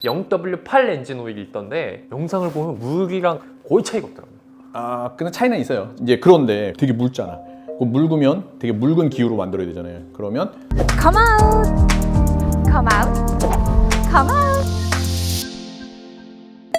0W8 엔진 오일이 있던데 영상을 보면 물이랑 거의 차이가 없더라고요. 아, 근데 차이는 있어요. 이제 그런데 되게 묽잖아. 그 묽으면 되게 묽은 기후로 만들어야 되잖아요. 그러면 Come out, come out, come out.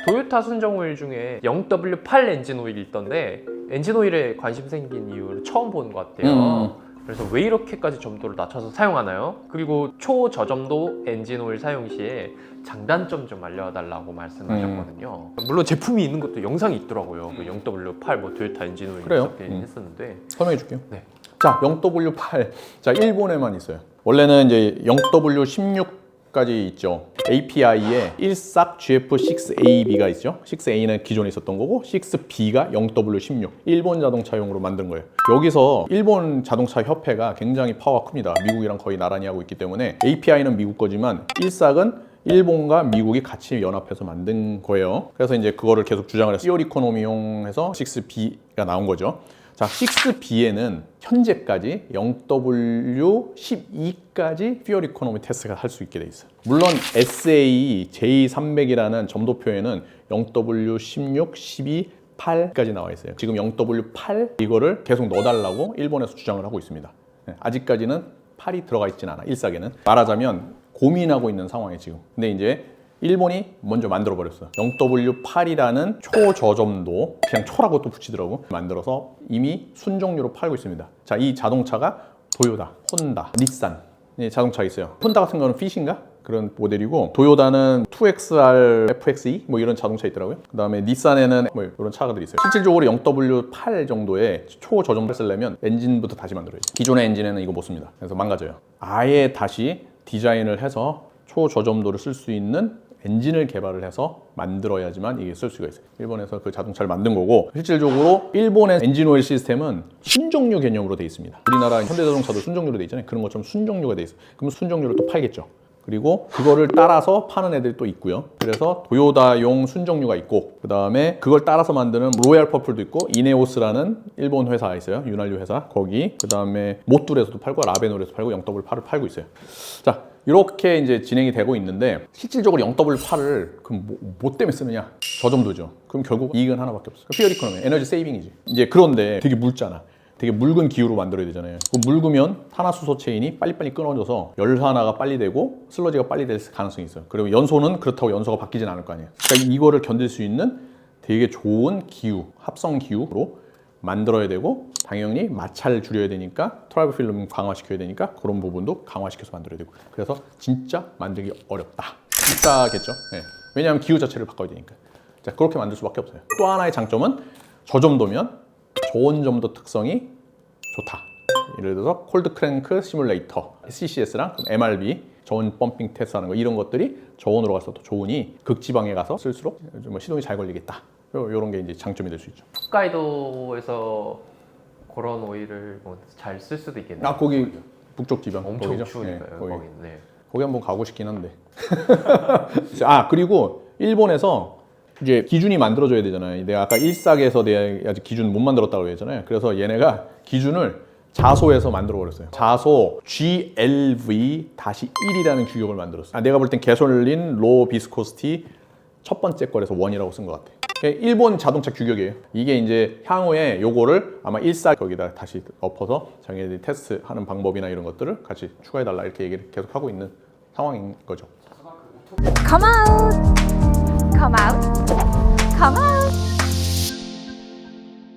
토요타 순정 오일 중에 0W8 엔진 오일이 있던데 엔진 오일에 관심 생긴 이유를 처음 보는 것 같아요. 그래서 왜 이렇게까지 점도를 낮춰서 사용하나요? 그리고 초저점도 엔진 오일 사용 시에 장단점 좀 알려달라고 말씀하셨거든요. 물론 제품이 있는 것도 영상이 있더라고요. 그 0W8 뭐 토요타 엔진 오일 그래요? 했었는데 설명해 줄게요. 네. 자, 0W8. 자, 일본에만 있어요. 원래는 이제 0W16까지 있죠. API에 1싹 GF6AB가 있죠. 6A는 기존에 있었던 거고 6B가 0W16 일본 자동차용으로 만든 거예요. 여기서 일본 자동차 협회가 굉장히 파워가 큽니다. 미국이랑 거의 나란히 하고 있기 때문에 API는 미국 거지만 1싹은 일본과 미국이 같이 연합해서 만든 거예요. 그래서 이제 그거를 계속 주장을 해서 퓨얼 이코노미용해서 6B가 나온 거죠. 자, 6B에는 현재까지 0W12까지 퓨얼 이코노미 테스트가 할 수 있게 돼 있어요. 물론 SA J300이라는 점도표에는 0W16, 12, 8까지 나와 있어요. 지금 0W8 이거를 계속 넣어달라고 일본에서 주장을 하고 있습니다. 아직까지는 8이 들어가 있진 않아, 1싹에는. 말하자면 고민하고 있는 상황이에요, 지금. 근데 이제 일본이 먼저 만들어 버렸어요. 0W8이라는 초저점도, 그냥 초라고 또 붙이더라고, 만들어서 이미 순종료로 팔고 있습니다. 자, 이 자동차가 도요타, 혼다, 닛산 자동차 있어요. 혼다 같은 거는 핏인가? 그런 모델이고, 도요타는 2XR FXE 뭐 이런 자동차 있더라고요. 그 다음에 닛산에는 뭐 이런 차들이 있어요. 실질적으로 0W8 정도의 초저점을 쓰려면 엔진부터 다시 만들어야죠. 기존의 엔진에는 이거 못 씁니다. 그래서 망가져요. 아예 다시 디자인을 해서 초저점도를 쓸 수 있는 엔진을 개발을 해서 만들어야지만 이게 쓸 수가 있어요. 일본에서 그 자동차를 만든 거고, 실질적으로 일본의 엔진 오일 시스템은 순정류 개념으로 돼 있습니다. 우리나라 현대자동차도 순정류로 돼 있잖아요. 그런 것처럼 순정류가 돼 있어요. 그럼 순정류를 또 팔겠죠. 그리고 그거를 따라서 파는 애들이 또 있고요. 그래서 도요타용 순정류가 있고, 그 다음에 그걸 따라서 만드는 로얄 퍼플도 있고, 이네오스라는 일본 회사가 있어요. 윤활유 회사. 거기. 그 다음에 모툴에서도 팔고 라베놀에서도 팔고 0W8을 팔고 있어요. 자, 이렇게 이제 진행이 되고 있는데, 실질적으로 0W8을 그럼 뭐 때문에 쓰느냐? 저점도죠. 그럼 결국 이익은 하나밖에 없어요. 퓨얼 이코노미, 에너지 세이빙이지. 이제 그런데 되게 묽잖아. 되게 묽은 기후로 만들어야 되잖아요. 묽으면 탄화수소 체인이 빨리빨리 끊어져서 열산화가 빨리 되고 슬러지가 빨리 될 가능성이 있어요. 그리고 연소는 그렇다고 연소가 바뀌진 않을 거 아니에요. 그러니까 이거를 견딜 수 있는 되게 좋은 기후, 합성 기후로 만들어야 되고, 당연히 마찰을 줄여야 되니까 트라이브 필름 강화시켜야 되니까 그런 부분도 강화시켜서 만들어야 되고, 그래서 진짜 만들기 어렵다. 비싸겠죠. 네. 왜냐하면 기후 자체를 바꿔야 되니까. 자, 그렇게 만들 수밖에 없어요. 또 하나의 장점은 저점도면 저온점도 특성이 좋다. 예를 들어서 콜드 크랭크 시뮬레이터, CCS랑 MRB, 저온 펌핑 테스트하는 거, 이런 것들이 저온으로 가서 또 좋으니 극지방에 가서 쓸수록 좀 시동이 잘 걸리겠다. 이런 게 이제 장점이 될 수 있죠. 홋카이도에서 그런 오일을 뭐 잘 쓸 수도 있겠네요. 아, 거기 북쪽 지방 엄청 거기죠? 추우니까요. 네, 거기. 거긴. 네. 거기 한번 가고 싶긴 한데. 아, 그리고 일본에서 이제 기준이 만들어져야 되잖아요. 내가 아까 1싹에서 내가 아직 기준 못 만들었다고 했잖아요. 그래서 얘네가 기준을 자소에서 만들어 버렸어요. 자소 GLV-1이라는 규격을 만들었어요. 아, 내가 볼 땐 개솔린 로 비스코시티 첫 번째 거에서 1이라고 쓴 것 같아. 일본 자동차 규격이에요. 이게 이제 향후에 요거를 아마 1싹 거기다 다시 엎어서 자기네들이 테스트하는 방법이나 이런 것들을 같이 추가해달라, 이렇게 얘기를 계속 하고 있는 상황인 거죠. Come out,